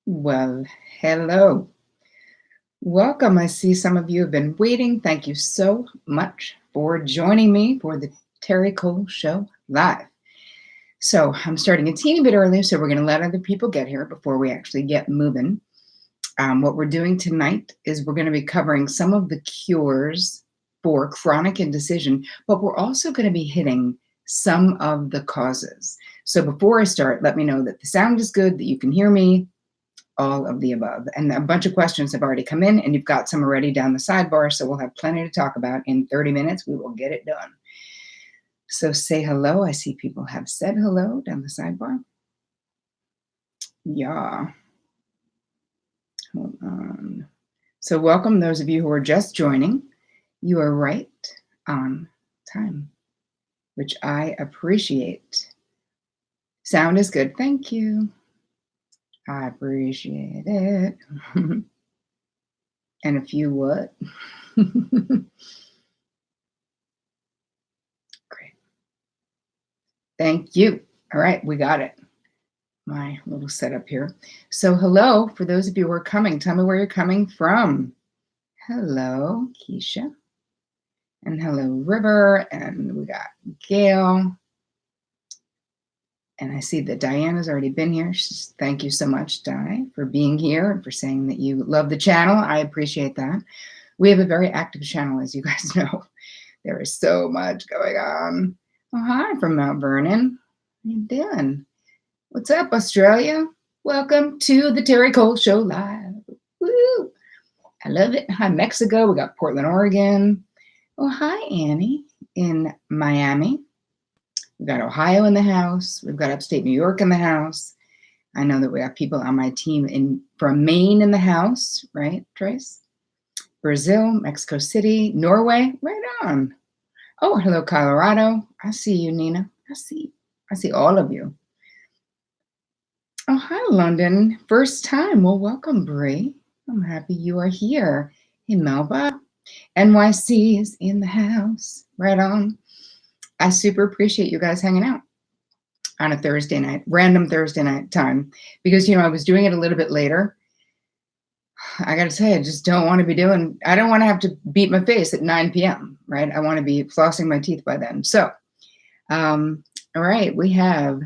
Well, hello. Welcome. I see some of you have been waiting. Thank you so much for joining me for the Terri Cole Show Live. So I'm starting a teeny bit early, so we're going to let other people get here before we actually get moving. What we're doing tonight is we're going to be covering some of the cures for chronic indecision, but we're also going to be hitting some of the causes. So before I start, let me know that the sound is good, that you can hear me, all of the above. And a bunch of questions have already come in, and you've got some already down the sidebar, so we'll have plenty to talk about. In 30 minutes, we will get it done. So say hello. I see people have said hello down the sidebar. Yeah. Hold on. So welcome those of you who are just joining. You are right on time, which I appreciate. Sound is good. Thank you. I appreciate it. And if you would. Great. Thank you. All right, we got it. My little setup here. So hello, for those of you who are coming, tell me where you're coming from. Hello, Keisha. And hello, River. And we got Gail. And I see that Diana's already been here. Thank you so much, Di, for being here and for saying that you love the channel. I appreciate that. We have a very active channel, as you guys know. There is so much going on. Oh, hi from Mount Vernon. How you doing? What's up, Australia? Welcome to the Terri Cole Show Live. Woo! I love it. Hi, Mexico. We got Portland, Oregon. Oh, hi, Annie in Miami. We've got Ohio in the house. We've got upstate New York in the house. I know that we have people on my team from Maine in the house, right, Trace? Brazil, Mexico City, Norway, right on. Oh, hello, Colorado. I see you, Nina. I see all of you. Oh, hi, London. First time. Well, welcome, Bree. I'm happy you are here. Hey, Melba. NYC is in the house. Right on. I super appreciate you guys hanging out on a Thursday night, random Thursday night time, because, I was doing it a little bit later. I got to tell you, I just don't want to be I don't want to have to beat my face at 9 p.m., right? I want to be flossing my teeth by then. So, all right, we have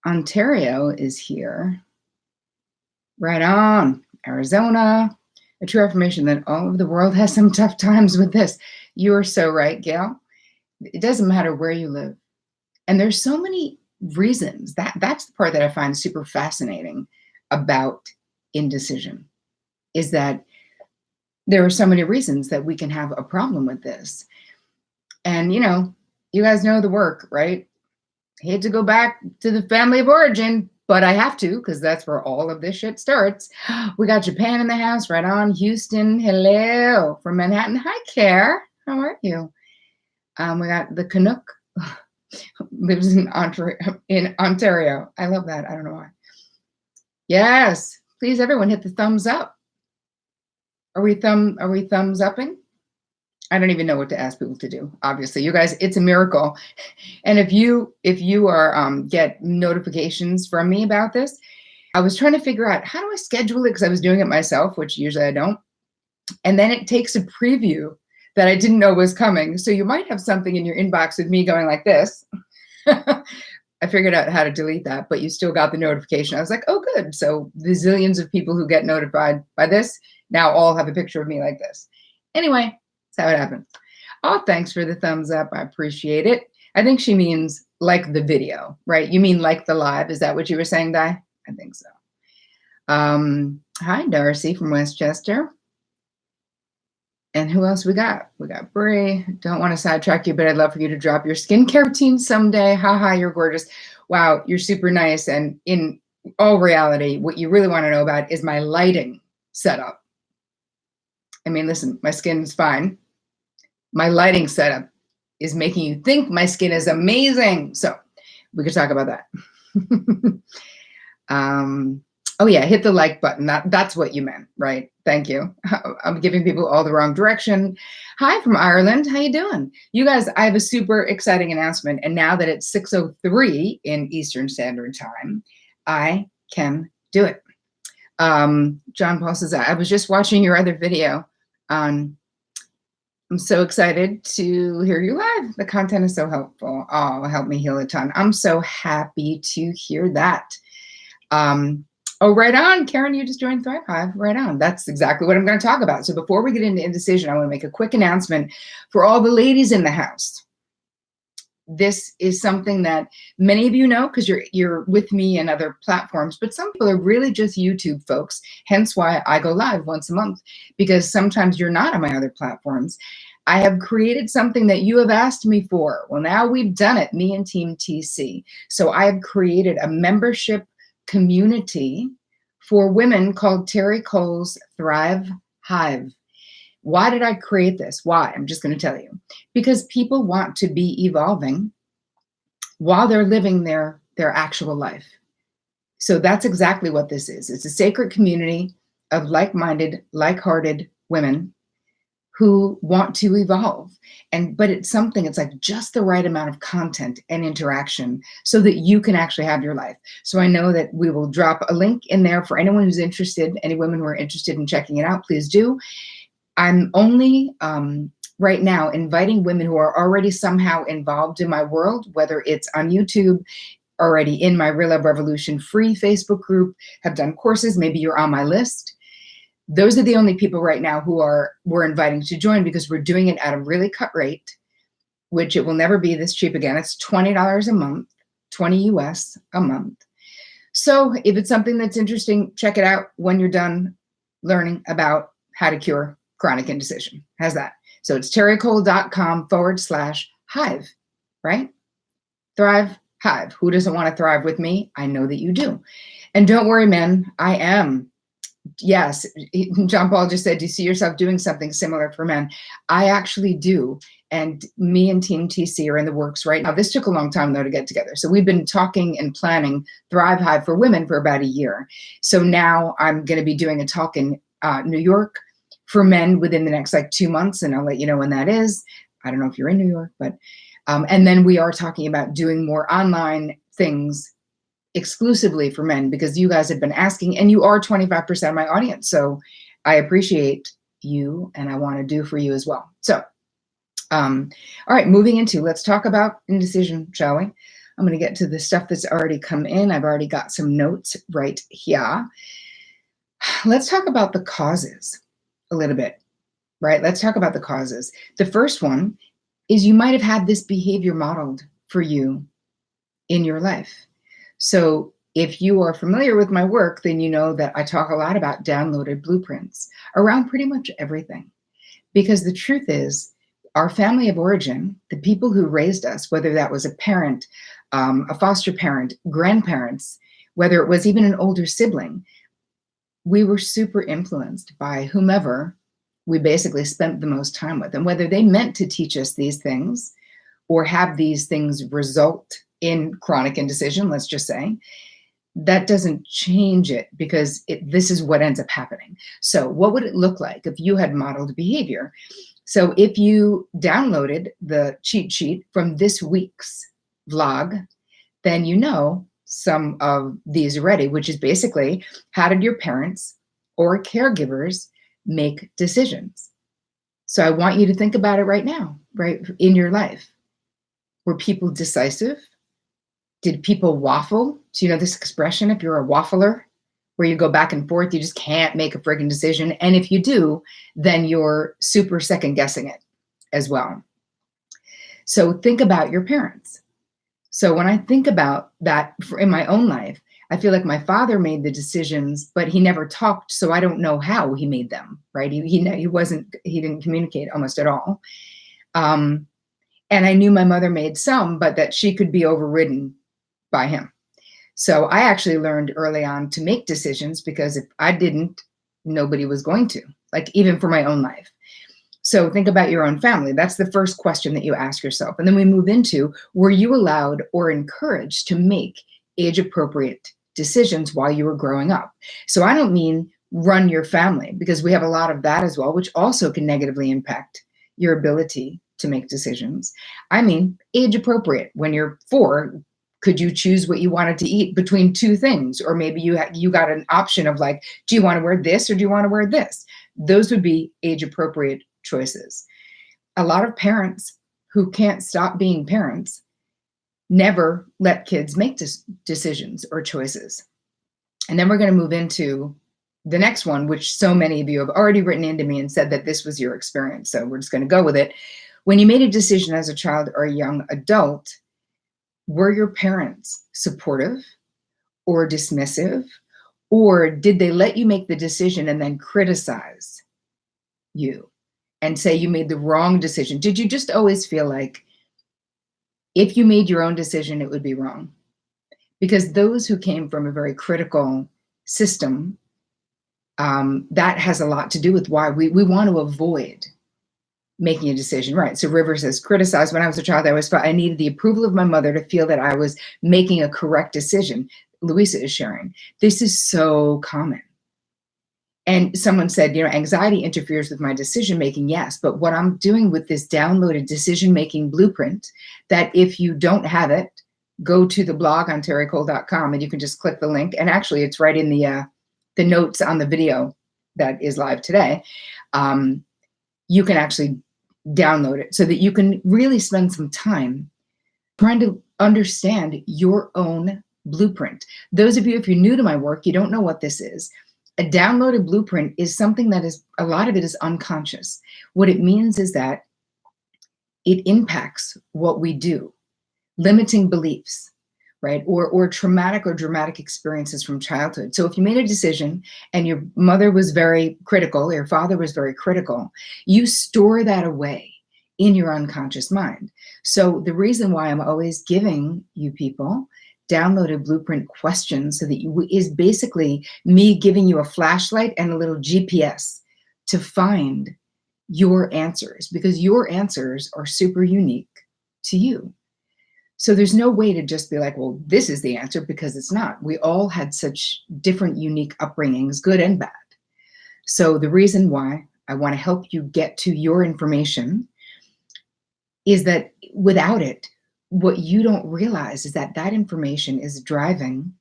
Ontario is here. Right on. Arizona. A true affirmation that all of the world has some tough times with this. You are so right, Gail. It doesn't matter where you live. And there's so many reasons. That's the part that I find super fascinating about indecision, is that there are so many reasons that we can have a problem with this. And, you guys know the work, right? I hate to go back to the family of origin, but I have to, because that's where all of this shit starts. We got Japan in the house, right on. Houston, hello. From Manhattan, hi, Care. How are you? We got the Canuck, lives in Ontario. I love that. I don't know why. Yes, please, everyone, hit the thumbs up. Are we thumbs upping? I don't even know what to ask people to do. Obviously, you guys, it's a miracle. And if you are get notifications from me about this, I was trying to figure out, how do I schedule it, because I was doing it myself, which usually I don't. And then it takes a preview that I didn't know was coming. So you might have something in your inbox with me going like this. I figured out how to delete that, but you still got the notification. I was like, oh, good. So the zillions of people who get notified by this now all have a picture of me like this. Anyway, that's how it happened. Oh, thanks for the thumbs up. I appreciate it. I think she means like the video, right? You mean like the live? Is that what you were saying, Di? I think so. Hi, Darcy from Westchester. And who else we got? We got Bree. Don't want to sidetrack you, but I'd love for you to drop your skincare routine someday. Haha, you're gorgeous. Wow, you're super nice. And in all reality, what you really want to know about is my lighting setup. I mean, listen, my skin is fine. My lighting setup is making you think my skin is amazing. So we could talk about that. Oh yeah, hit the like button. That's what you meant, right? Thank you. I'm giving people all the wrong direction. Hi from Ireland. How you doing? You guys, I have a super exciting announcement. And now that it's 6:03 in Eastern Standard Time, I can do it. John Paul says, I was just watching your other video on, I'm so excited to hear you live. The content is so helpful. Oh, help me heal a ton. I'm so happy to hear that. Oh, right on. Karen, you just joined Thrive Hive. Right on. That's exactly what I'm going to talk about. So before we get into indecision, I want to make a quick announcement for all the ladies in the house. This is something that many of you know because you're with me in other platforms, but some people are really just YouTube folks, hence why I go live once a month, because sometimes you're not on my other platforms. I have created something that you have asked me for. Well, now we've done it, me and Team TC. So I have created a membership community for women called Terri Cole's Thrive Hive. Why did I create this? Why? I'm just going to tell you. Because people want to be evolving while they're living their actual life. So that's exactly what this is. It's a sacred community of like-minded, like-hearted women who want to evolve. But it's something, it's like just the right amount of content and interaction so that you can actually have your life. So I know that we will drop a link in there for anyone who's interested, any women who are interested in checking it out, please do. I'm only right now inviting women who are already somehow involved in my world, whether it's on YouTube, already in my Real Love Revolution free Facebook group, have done courses, maybe you're on my list. Those are the only people right now who we're inviting to join because we're doing it at a really cut rate, which it will never be this cheap again. It's $20 a month, 20 US a month. So if it's something that's interesting, check it out when you're done learning about how to cure chronic indecision. How's that? So it's terricole.com/hive, right? Thrive Hive. Who doesn't want to thrive with me? I know that you do. And don't worry, men, I am. Yes, John Paul just said, do you see yourself doing something similar for men? I actually do. And me and Team TC are in the works right now. This took a long time, though, to get together. So we've been talking and planning Thrive Hive for women for about a year. So now I'm going to be doing a talk in New York for men within the next 2 months, and I'll let you know when that is. I don't know if you're in New York, but and then we are talking about doing more online things exclusively for men because you guys have been asking, and you are 25% of my audience. So I appreciate you, and I want to do for you as well. So, all right, moving into, let's talk about indecision, shall we? I'm going to get to the stuff that's already come in. I've already got some notes right here. Let's talk about the causes a little bit, right? Let's talk about the causes. The first one is you might have had this behavior modeled for you in your life. So if you are familiar with my work, then you know that I talk a lot about downloaded blueprints around pretty much everything. Because the truth is, our family of origin, the people who raised us, whether that was a parent, a foster parent, grandparents, whether it was even an older sibling, we were super influenced by whomever we basically spent the most time with. And whether they meant to teach us these things or have these things result in chronic indecision, let's just say, that doesn't change it because this is what ends up happening. So what would it look like if you had modeled behavior? So if you downloaded the cheat sheet from this week's vlog, then you know some of these already, which is basically, how did your parents or caregivers make decisions? So I want you to think about it right now, right in your life. Were people decisive? Did people waffle? Do you know this expression, if you're a waffler, where you go back and forth, you just can't make a friggin' decision. And if you do, then you're super second guessing it as well. So think about your parents. So when I think about that in my own life, I feel like my father made the decisions, but he never talked, so I don't know how he made them, right? He didn't communicate almost at all. And I knew my mother made some, but that she could be overridden by him. So I actually learned early on to make decisions because if I didn't, nobody was going to, like even for my own life. So think about your own family. That's the first question that you ask yourself. And then we move into, were you allowed or encouraged to make age-appropriate decisions while you were growing up? So I don't mean run your family, because we have a lot of that as well, which also can negatively impact your ability to make decisions. I mean age-appropriate. When you're 4, Could you choose what you wanted to eat between two things? Or maybe you got an option of like, do you want to wear this or do you want to wear this? Those would be age appropriate choices. A lot of parents who can't stop being parents never let kids make decisions or choices. And then we're going to move into the next one, which so many of you have already written into me and said that this was your experience. So we're just going to go with it. When you made a decision as a child or a young adult, were your parents supportive or dismissive? Or did they let you make the decision and then criticize you and say you made the wrong decision? Did you just always feel like if you made your own decision, it would be wrong? Because those who came from a very critical system, that has a lot to do with why we want to avoid making a decision, right? So River says, criticized when I was a child, I needed the approval of my mother to feel that I was making a correct decision. Louisa is sharing. This is so common. And someone said, anxiety interferes with my decision-making. Yes, but what I'm doing with this downloaded decision-making blueprint, that if you don't have it, go to the blog on terricole.com and you can just click the link. And actually it's right in the notes on the video that is live today. You can actually download it so that you can really spend some time trying to understand your own blueprint. Those of you, if you're new to my work, you don't know what this is. A downloaded blueprint is something that is, a lot of it is unconscious. What it means is that it impacts what we do, limiting beliefs, right? Or traumatic or dramatic experiences from childhood. So if you made a decision and your mother was very critical, or your father was very critical, you store that away in your unconscious mind. So the reason why I'm always giving you people downloaded blueprint questions so that is basically me giving you a flashlight and a little GPS to find your answers, because your answers are super unique to you. So there's no way to just be like, well, this is the answer, because it's not. We all had such different, unique upbringings, good and bad. So the reason why I want to help you get to your information is that without it, what you don't realize is that that information is driving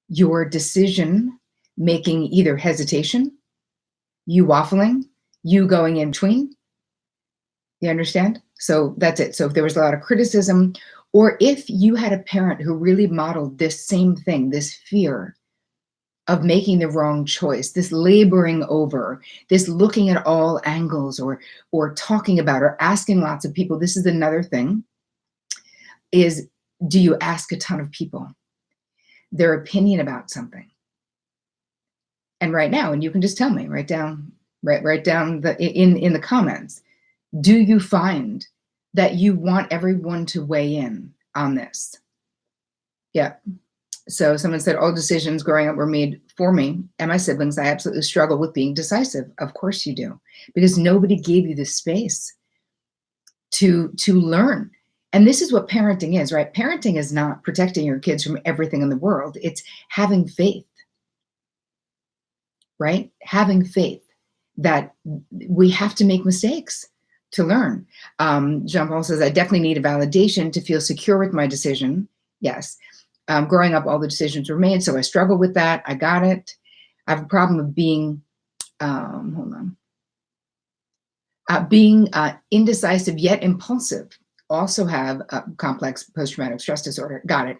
your decision making, either hesitation, you waffling, you going in between. You understand? So that's it. So if there was a lot of criticism, or if you had a parent who really modeled this same thing, this fear of making the wrong choice, this laboring over, this looking at all angles, or talking about, or asking lots of people. This is another thing, is, do you ask a ton of people their opinion about something? And right now, and you can just tell me, write down in the comments, do you find that you want everyone to weigh in on this? Yeah. So someone said, all decisions growing up were made for me and my siblings. I absolutely struggle with being decisive. Of course you do, because nobody gave you the space to learn. And this is what parenting is, right? Parenting is not protecting your kids from everything in the world. It's having faith, right? Having faith that we have to make mistakes to learn. Jean Paul says, I definitely need a validation to feel secure with my decision. Yes. Growing up, all the decisions were made, so I struggle with that. I got it. I have a problem of being, being indecisive yet impulsive. Also have a complex post-traumatic stress disorder. Got it.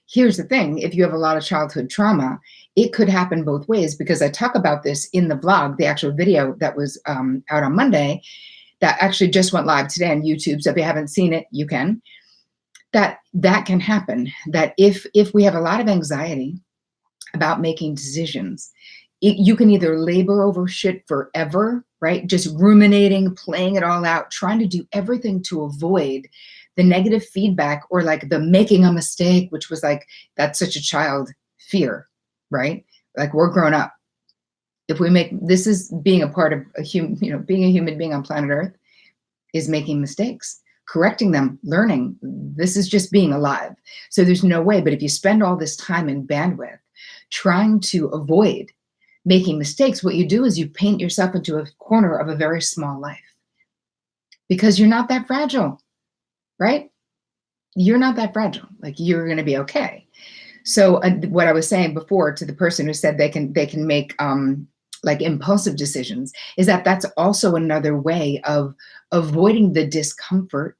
Here's the thing. If you have a lot of childhood trauma, it could happen both ways, because I talk about this in the vlog, the actual video that was out on Monday, that actually just went live today on YouTube. So if you haven't seen it, you can. That can happen. That if we have a lot of anxiety about making decisions, you can either labor over shit forever, right? Just ruminating, playing it all out, trying to do everything to avoid the negative feedback, or like the making a mistake, which was like, that's such a child fear, right? Like, we're grown up. If we make, this is being a part of a human, being a human being on planet Earth is making mistakes, correcting them, learning. This is just being alive. So there's no way. But if you spend all this time and bandwidth trying to avoid making mistakes, what you do is you paint yourself into a corner of a very small life, because you're not that fragile, right? you're not that fragile. Like, you're going to be okay. So what I was saying before to the person who said they can make like impulsive decisions is that that's also another way of avoiding the discomfort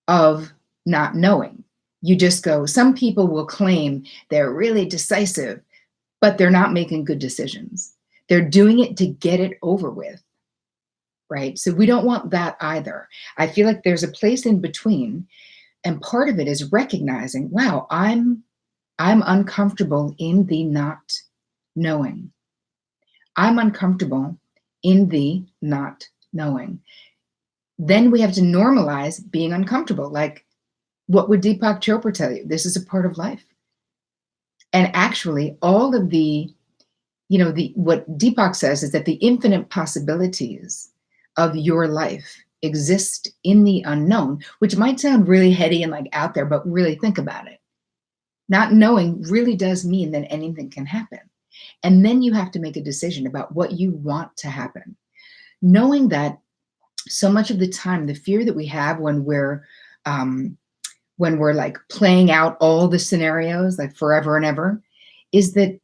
of not knowing. You just go, some people will claim they're really decisive, but they're not making good decisions. They're doing it to get it over with, right? So we don't want that either. I feel like there's a place in between, and part of it is recognizing, wow, I'm uncomfortable in the not knowing. I'm uncomfortable in the not knowing. Then we have to normalize being uncomfortable. Like, what would Deepak Chopra tell you? This is a part of life. And actually, all of the, what Deepak says is that the infinite possibilities of your life exist in the unknown, which might sound really heady and like out there, but really think about it. Not knowing really does mean that anything can happen. And then you have to make a decision about what you want to happen. Knowing that so much of the time, the fear that we have when we're like playing out all the scenarios, like forever and ever, is that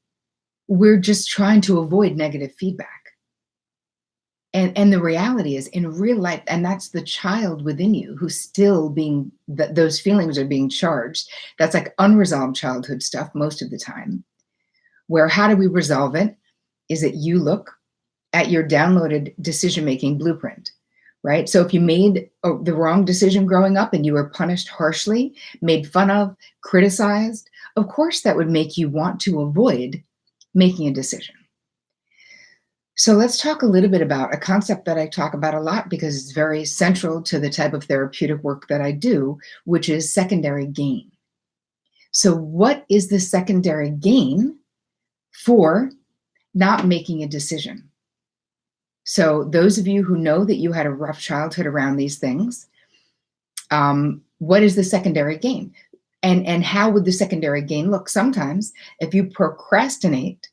we're just trying to avoid negative feedback. And the reality is, in real life, and that's the child within you who's still being, those feelings are being charged. That's like unresolved childhood stuff most of the time. Where how do we resolve it? Is that you look at your downloaded decision-making blueprint, right? So if you made the wrong decision growing up and you were punished harshly, made fun of, criticized, of course that would make you want to avoid making a decision. So let's talk a little bit about a concept that I talk about a lot because it's very central to the type of therapeutic work that I do, which is secondary gain. So what is the secondary gain for not making a decision? So those of you who know that you had a rough childhood around these things, what is the secondary gain? And how would the secondary gain look? Sometimes if you procrastinate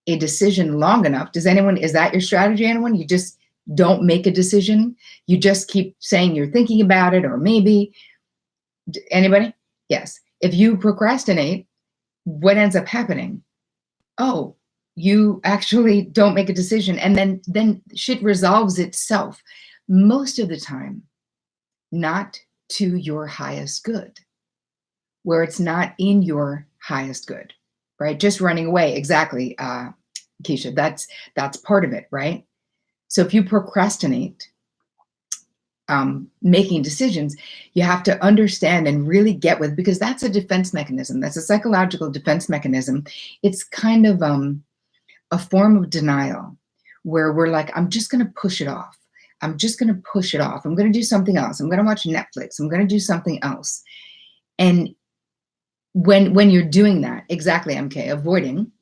a decision long enough, is that your strategy, anyone? You just don't make a decision. You just keep saying you're thinking about it, or maybe. Anybody? Yes. If you procrastinate, what ends up happening? Oh, you actually don't make a decision, and then shit resolves itself. Most of the time, not to your highest good, where it's not in your highest good. Right? Just running away. Exactly, Keisha. That's part of it, right? So if you procrastinate making decisions, you have to understand and really get with, because that's a defense mechanism. That's a psychological defense mechanism. It's kind of a form of denial where we're like, I'm just going to push it off. I'm just going to push it off. I'm going to do something else. I'm going to watch Netflix. I'm going to do something else. And when you're doing that, exactly, MK, avoiding,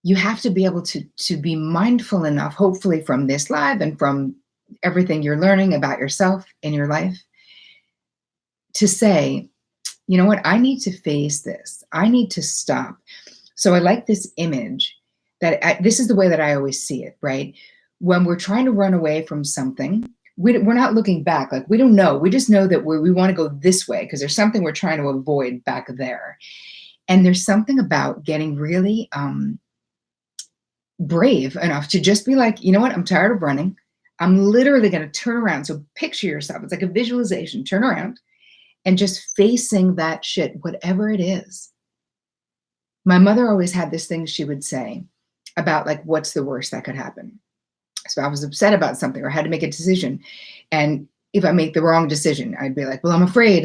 you have to be able to be mindful enough, hopefully from this live and from everything you're learning about yourself in your life, to say, you know what, I need to face this. I need to stop. So I like this image that this is the way that I always see it, right? When we're trying to run away from something, we're not looking back. Like, we don't know. We just know that we want to go this way because there's something we're trying to avoid back there. And there's something about getting really brave enough to just be like, you know what? I'm tired of running. I'm literally going to turn around. So picture yourself. It's like a visualization. Turn around and just facing that shit, whatever it is. My mother always had this thing she would say about, like, what's the worst that could happen? So I was upset about something or had to make a decision. And if I make the wrong decision, I'd be like, well, I'm afraid.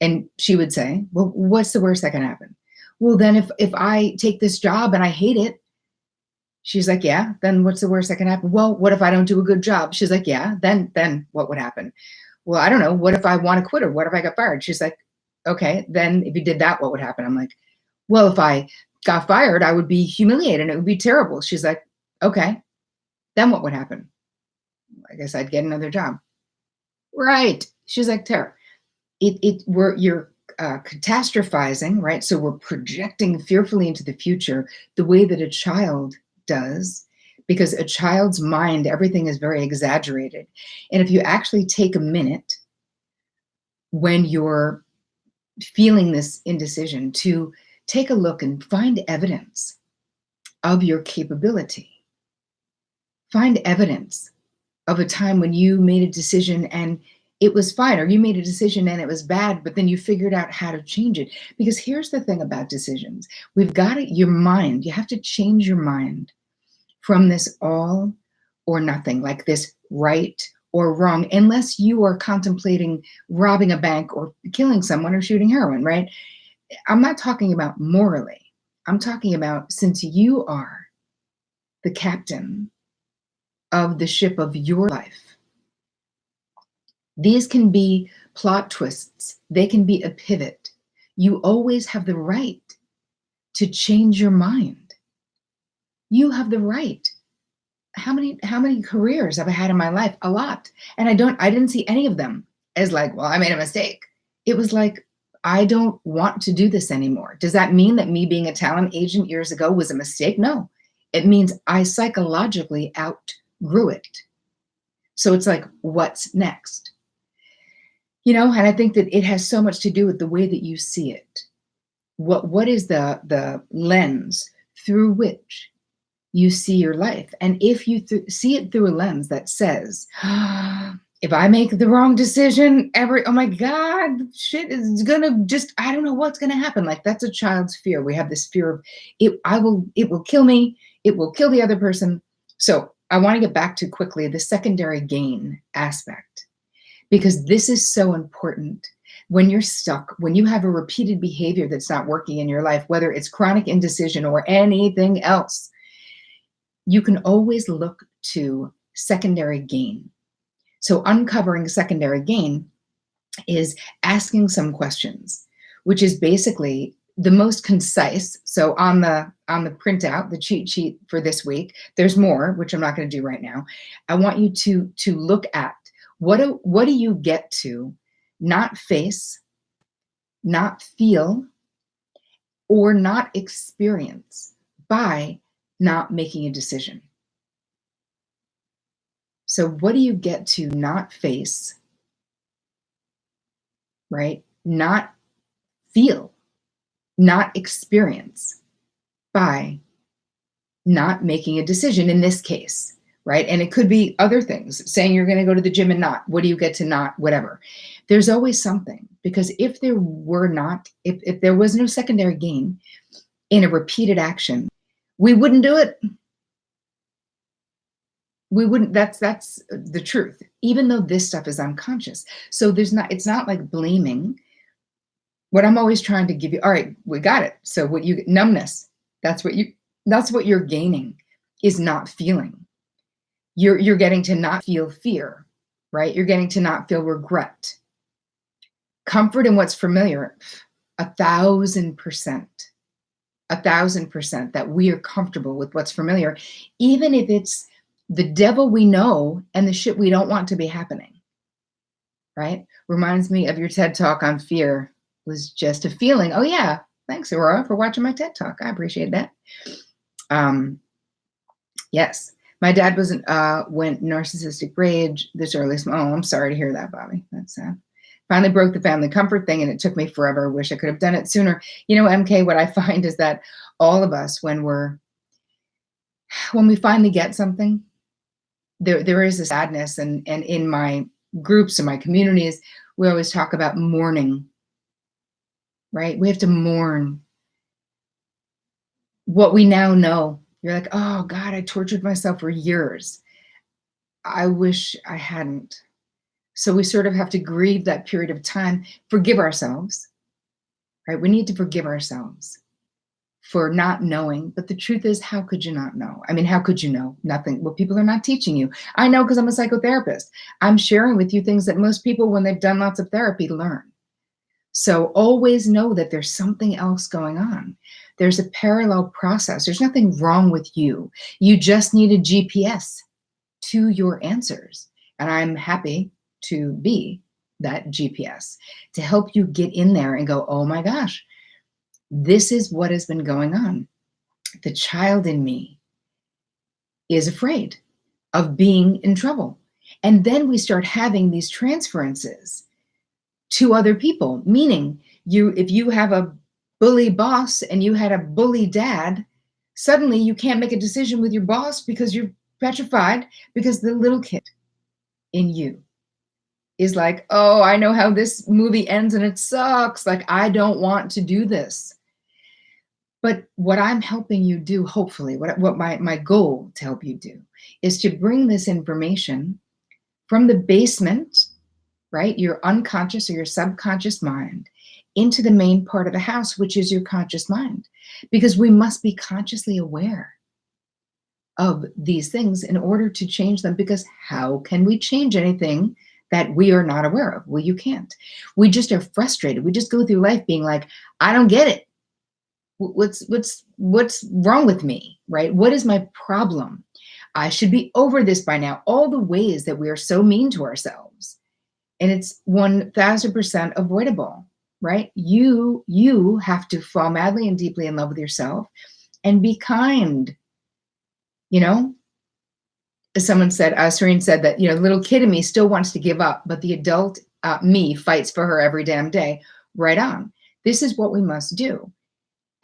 And she would say, well, what's the worst that can happen? Well, then if I take this job and I hate it, she's like, yeah, then what's the worst that can happen? Well, what if I don't do a good job? She's like, yeah, then what would happen? Well, I don't know. What if I want to quit, or what if I got fired? She's like, okay, then if you did that, what would happen? I'm like, well, if I got fired, I would be humiliated and it would be terrible. She's like, okay, then what would happen? I guess I'd get another job. Right. She's like, Terri, you're catastrophizing, right? So we're projecting fearfully into the future the way that a child does, because a child's mind, everything is very exaggerated. And if you actually take a minute when you're feeling this indecision, to take a look and find evidence of your capability. Find evidence of a time when you made a decision and it was fine, or you made a decision and it was bad, but then you figured out how to change it. Because here's the thing about decisions. We've got it, your mind, you have to change your mind from this all or nothing, like this right or wrong, unless you are contemplating robbing a bank or killing someone or shooting heroin, right? I'm not talking about morally. I'm talking about, since you are the captain of the ship of your life, these can be plot twists. They can be a pivot. You always have the right to change your mind. You have the right. How many careers have I had in my life? A lot. And I didn't see any of them as like, well, I made a mistake. It was like, I don't want to do this anymore. Does that mean that me being a talent agent years ago was a mistake? No. It means I psychologically outgrew it. So it's like, what's next? And I think that it has so much to do with the way that you see it. What is the lens through which you see your life? And if you see it through a lens that says, if I make the wrong decision, oh my God, shit is gonna I don't know what's gonna happen. Like, that's a child's fear. We have this fear of it will kill me, it will kill the other person. So I want to get back to quickly the secondary gain aspect, because this is so important. When you're stuck, when you have a repeated behavior that's not working in your life, whether it's chronic indecision or anything else, you can always look to secondary gain. So uncovering secondary gain is asking some questions, which is basically the most concise. So on the printout, the cheat sheet for this week, there's more, which I'm not going to do right now. I want you to look at what do you get to not face, not feel, or not experience by not making a decision. So what do you get to not face, right? Not feel, not experience by not making a decision in this case, right? And it could be other things, saying you're going to go to the gym and not. What do you get to not, whatever? There's always something, because if there was no secondary gain in a repeated action, we wouldn't do it. We wouldn't, that's the truth, even though this stuff is unconscious. So it's not like blaming. What I'm always trying to give you, all right, we got it. So numbness, that's what you're gaining, is not feeling. You're getting to not feel fear, right? You're getting to not feel regret. Comfort in what's familiar, 1,000%. 1,000% that we are comfortable with what's familiar, even if it's the devil we know and the shit we don't want to be happening, right? Reminds me of your TED Talk on fear. It was just a feeling. Oh yeah, thanks, Aurora, for watching my TED Talk. I appreciate that. Yes, my dad went narcissistic rage this early. Oh, I'm sorry to hear that, Bobby. That's sad. Finally broke the family comfort thing, and it took me forever. Wish I could have done it sooner. MK, what I find is that all of us, when we finally get something, there is a sadness, and in my groups and my communities, we always talk about mourning, right? We have to mourn what we now know. You're like, oh God, I tortured myself for years. I wish I hadn't. So we sort of have to grieve that period of time, forgive ourselves, right? We need to forgive ourselves for not knowing. But the truth is, how could you not know? I mean, how could you know? Nothing. Well, people are not teaching you. I know, because I'm a psychotherapist. I'm sharing with you things that most people, when they've done lots of therapy, learn. So always know that there's something else going on. There's a parallel process. There's nothing wrong with you. You just need a GPS to your answers. And I'm happy to be that GPS to help you get in there and go, oh my gosh, this is what has been going on. The child in me is afraid of being in trouble. And then we start having these transferences to other people. Meaning, if you have a bully boss and you had a bully dad, suddenly you can't make a decision with your boss because you're petrified, because the little kid in you is like, oh, I know how this movie ends and it sucks. Like, I don't want to do this. But what I'm helping you do, hopefully, what my goal to help you do is to bring this information from the basement, right, your unconscious or your subconscious mind, into the main part of the house, which is your conscious mind. Because we must be consciously aware of these things in order to change them. Because how can we change anything that we are not aware of? Well, you can't. We just are frustrated. We just go through life being like, I don't get it. What's wrong with me, right? What is my problem? I should be over this by now. All the ways that we are so mean to ourselves. And it's 1000% avoidable, right? You have to fall madly and deeply in love with yourself and be kind. You know, as someone said, Serene said that, the little kid in me still wants to give up, but the adult me fights for her every damn day. Right on. This is what we must do.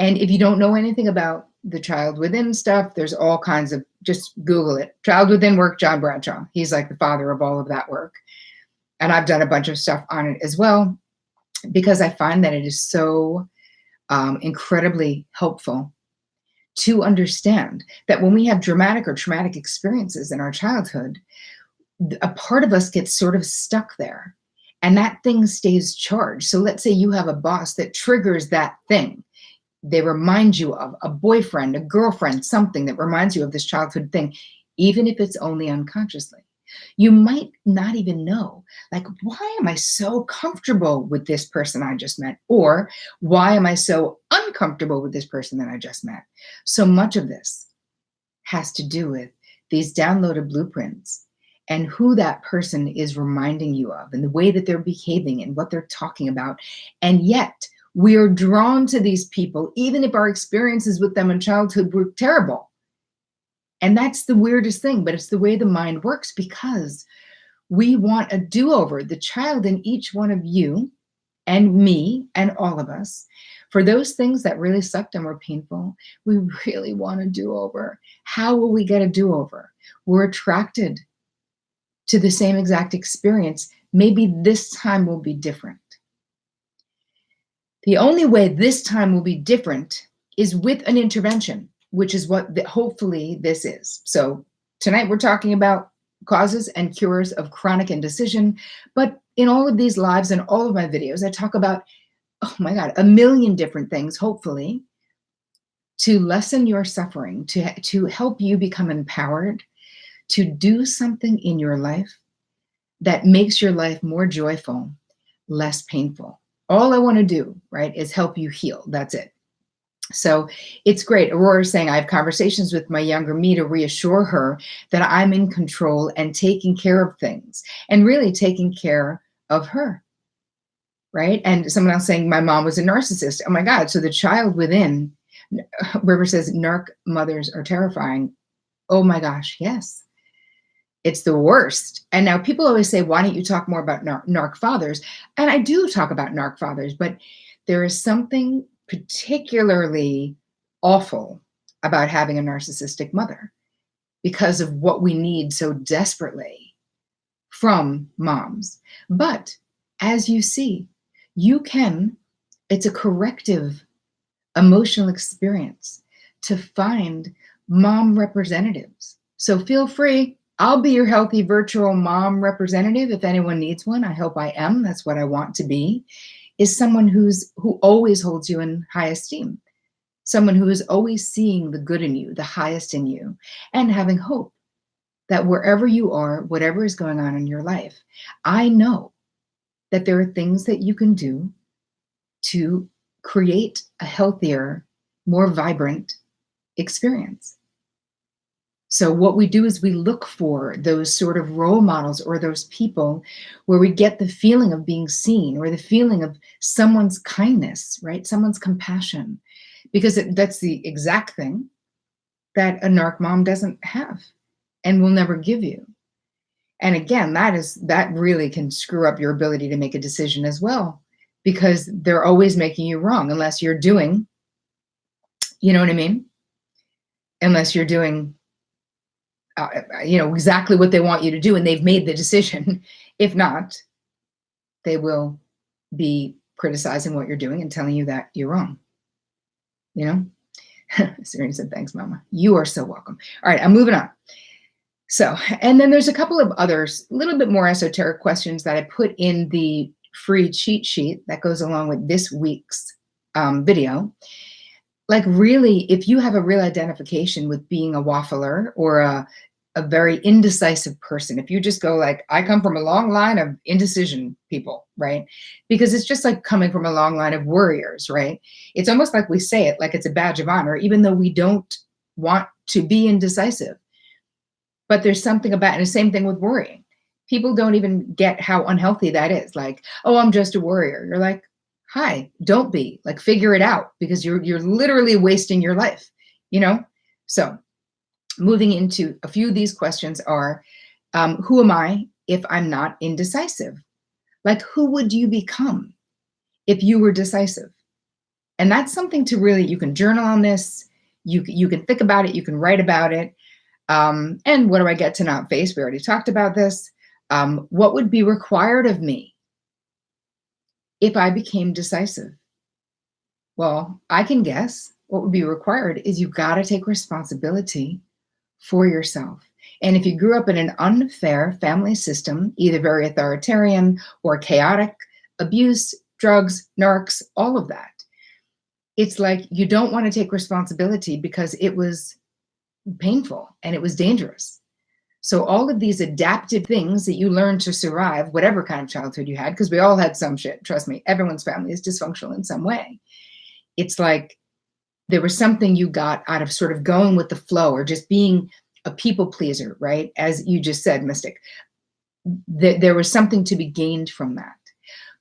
And if you don't know anything about the child within stuff, there's all kinds of, just Google it. Child within work, John Bradshaw. He's like the father of all of that work. And I've done a bunch of stuff on it as well, because I find that it is so incredibly helpful to understand that when we have dramatic or traumatic experiences in our childhood, a part of us gets sort of stuck there, and that thing stays charged. So let's say you have a boss that triggers that thing. They remind you of a boyfriend, a girlfriend, something that reminds you of this childhood thing, even if it's only unconsciously. You might not even know, like, why am I so comfortable with this person I just met? Or why am I so uncomfortable with this person that I just met? So much of this has to do with these downloaded blueprints and who that person is reminding you of and the way that they're behaving and what they're talking about. And yet we are drawn to these people, even if our experiences with them in childhood were terrible. And that's the weirdest thing, but it's the way the mind works, because we want a do-over. The child in each one of you and me and all of us, for those things that really sucked and were painful, we really want a do-over. How will we get a do-over? We're attracted to the same exact experience. Maybe this time will be different. The only way this time will be different is with an intervention, which is what hopefully this is. So tonight we're talking about causes and cures of chronic indecision. But in all of these lives and all of my videos, I talk about, oh my God, a million different things, hopefully, to lessen your suffering, to help you become empowered, to do something in your life that makes your life more joyful, less painful. All I want to do, right, is help you heal. That's it. So it's great. Aurora's saying, I have conversations with my younger me to reassure her that I'm in control and taking care of things, and really taking care of her, right? And someone else saying, my mom was a narcissist. Oh my God. So the child within, River says, narc mothers are terrifying. Oh my gosh, yes. It's the worst. And now people always say, why don't you talk more about narc fathers? And I do talk about narc fathers, but there is something particularly awful about having a narcissistic mother, because of what we need so desperately from moms. But as you see, it's a corrective emotional experience to find mom representatives. So feel free. I'll be your healthy virtual mom representative if anyone needs one. I hope I am. That's what I want to be, is someone who always holds you in high esteem. Someone who is always seeing the good in you, the highest in you, and having hope that wherever you are, whatever is going on in your life, I know that there are things that you can do to create a healthier, more vibrant experience. So what we do is we look for those sort of role models or those people where we get the feeling of being seen, or the feeling of someone's kindness, right? Someone's compassion, because that's the exact thing that a narc mom doesn't have and will never give you. And again, that really can screw up your ability to make a decision as well, because they're always making you wrong unless you're doing, you know what I mean? Unless you're doing, exactly what they want you to do and they've made the decision. If not, they will be criticizing what you're doing and telling you that you're wrong. You know? Serena said, thanks, Mama. You are so welcome. All right, I'm moving on. So, and then there's a couple of others, a little bit more esoteric questions that I put in the free cheat sheet that goes along with this week's video. Like, really, if you have a real identification with being a waffler or a very indecisive person, if you just go like, I come from a long line of indecision people, right? Because it's just like coming from a long line of worriers, right? It's almost like we say it like it's a badge of honor, even though we don't want to be indecisive. But there's something about, and the same thing with worrying. People don't even get how unhealthy that is. Like, oh, I'm just a worrier. You're like, hi, don't be. Like, figure it out, because you're literally wasting your life, you know? So moving into a few of these questions are, who am I if I'm not indecisive? Like, who would you become if you were decisive? And that's something to really, you can journal on this. You can think about it. You can write about it. And what do I get to not face? We already talked about this. What would be required of me if I became decisive? Well, I can guess what would be required is you've got to take responsibility for yourself. And if you grew up in an unfair family system, either very authoritarian or chaotic, abuse, drugs, narcs, all of that, it's like you don't want to take responsibility because it was painful and it was dangerous. So all of these adaptive things that you learn to survive, whatever kind of childhood you had, because we all had some shit, trust me, everyone's family is dysfunctional in some way. It's like there was something you got out of sort of going with the flow or just being a people pleaser, right? As you just said, Mystic, there was something to be gained from that.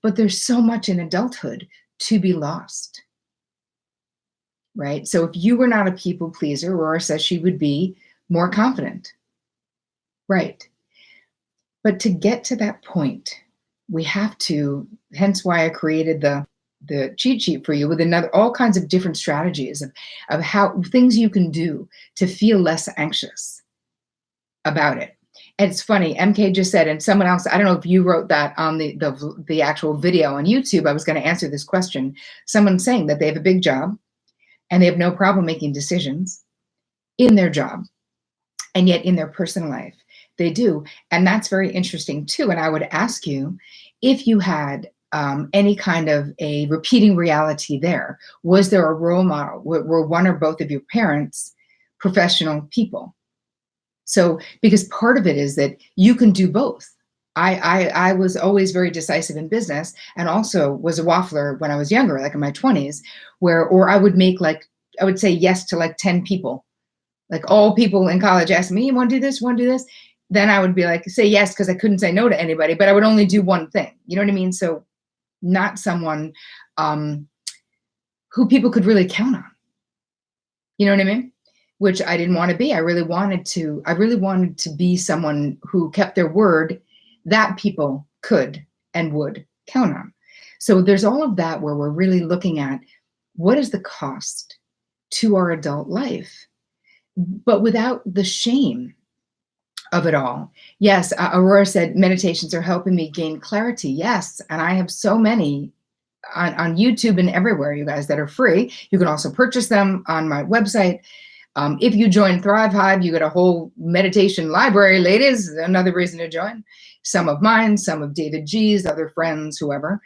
But there's so much in adulthood to be lost, right? So if you were not a people pleaser, Aurora says she would be more confident, right? But to get to that point, we have to, hence why I created the cheat sheet for you with all kinds of different strategies of how things you can do to feel less anxious about it. And it's funny, MK just said, and someone else, I don't know if you wrote that on the actual video on YouTube, I was going to answer this question. Someone saying that they have a big job and they have no problem making decisions in their job, and yet in their personal life, they do. And that's very interesting too. And I would ask you if you had any kind of a repeating reality there. Was there a role model? Were one or both of your parents professional people? So, because part of it is that you can do both. I was always very decisive in business and also was a waffler when I was younger, like in my 20s, or I would make I would say yes to like 10 people. Like all people in college asked me, you want to do this, want to do this? Then I would be like, say yes, because I couldn't say no to anybody, but I would only do one thing. You know what I mean? So not someone who people could really count on. You know what I mean? Which I didn't want to be. I really wanted to be someone who kept their word that people could and would count on. So there's all of that where we're really looking at what is the cost to our adult life, but without the shame of it all. Yes, Aurora said meditations are helping me gain clarity. Yes, and I have so many on YouTube and everywhere, you guys, that are free. You can also purchase them on my website. If you join Thrive Hive, you get a whole meditation library, ladies. Another reason to join. Some of mine, some of David G's, other friends, whoever.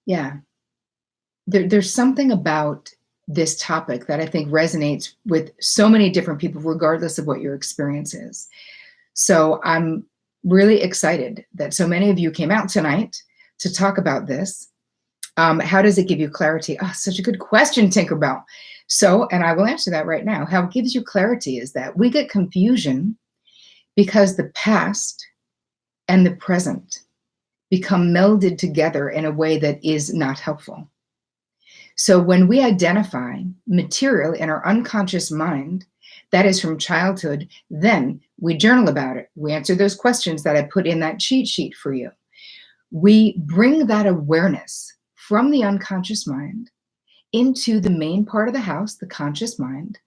Yeah, there's something about this topic that I think resonates with so many different people, regardless of what your experience is. So I'm really excited that so many of you came out tonight to talk about this. How does it give you clarity? Oh, such a good question, Tinkerbell. So, and I will answer that right now. How it gives you clarity is that we get confusion because the past and the present become melded together in a way that is not helpful. So when we identify material in our unconscious mind that is from childhood, then We journal about it. We answer those questions that I put in that cheat sheet for you. We bring that awareness from the unconscious mind into the main part of the house, the conscious mind.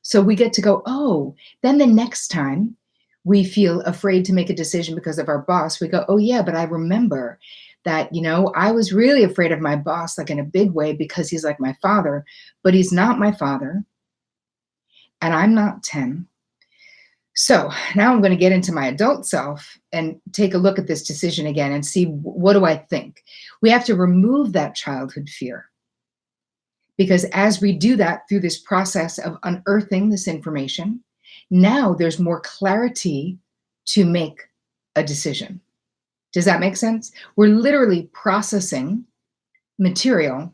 So we get to go, oh, then the next time we feel afraid to make a decision because of our boss, we go, oh yeah, but I remember that, I was really afraid of my boss, like in a big way, because he's like my father, but he's not my father. And I'm not 10. So now I'm going to get into my adult self and take a look at this decision again and see, what do I think? We have to remove that childhood fear. Because as we do that through this process of unearthing this information, now there's more clarity to make a decision. Does that make sense? We're literally processing material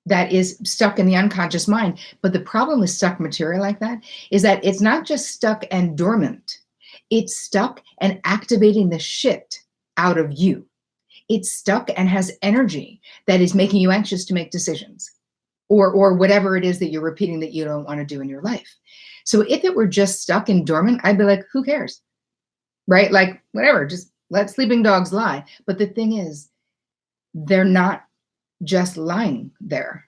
that is stuck in the unconscious mind. But the problem with stuck material like that is that it's not just stuck and dormant. It's stuck and activating the shit out of you. It's stuck and has energy that is making you anxious to make decisions, or whatever it is that you're repeating that you don't want to do in your life. So if it were just stuck and dormant, I'd be like, who cares? Right? Like, whatever, just let sleeping dogs lie. But the thing is, they're not just lying there.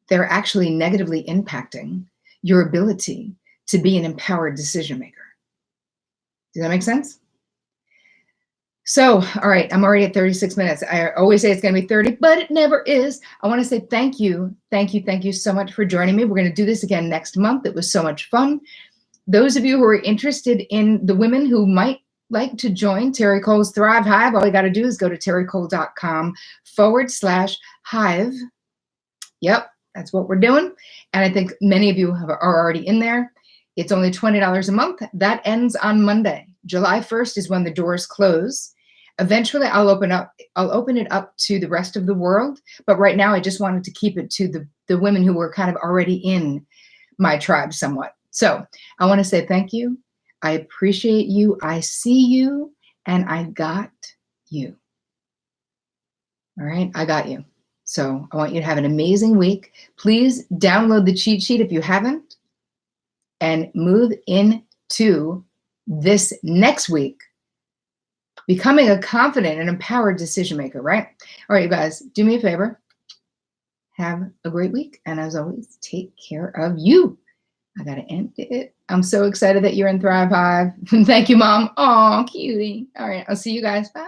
They're actually negatively impacting your ability to be an empowered decision maker. Does that make sense? So, all right, I'm already at 36 minutes. I always say it's going to be 30, but it never is. I want to say thank you so much for joining me. We're going to do this again next month. It was so much fun. Those of you who are interested in the women who might like to join Terri Cole's Thrive Hive, all you got to do is go to terricole.com/hive. Yep, that's what we're doing. And I think many of you are already in there. It's only $20 a month. That ends on Monday. July 1st is when the doors close. Eventually, I'll open it up to the rest of the world. But right now, I just wanted to keep it to the women who were kind of already in my tribe somewhat. So I want to say thank you. I appreciate you. I see you, and I got you. All right, I got you. So I want you to have an amazing week. Please download the cheat sheet if you haven't, and move into this next week becoming a confident and empowered decision maker, right? All right, you guys, do me a favor. Have a great week. And as always, take care of you. I got to end it. I'm so excited that you're in Thrive Hive. Thank you, Mom. Oh, cutie. All right, I'll see you guys. Bye.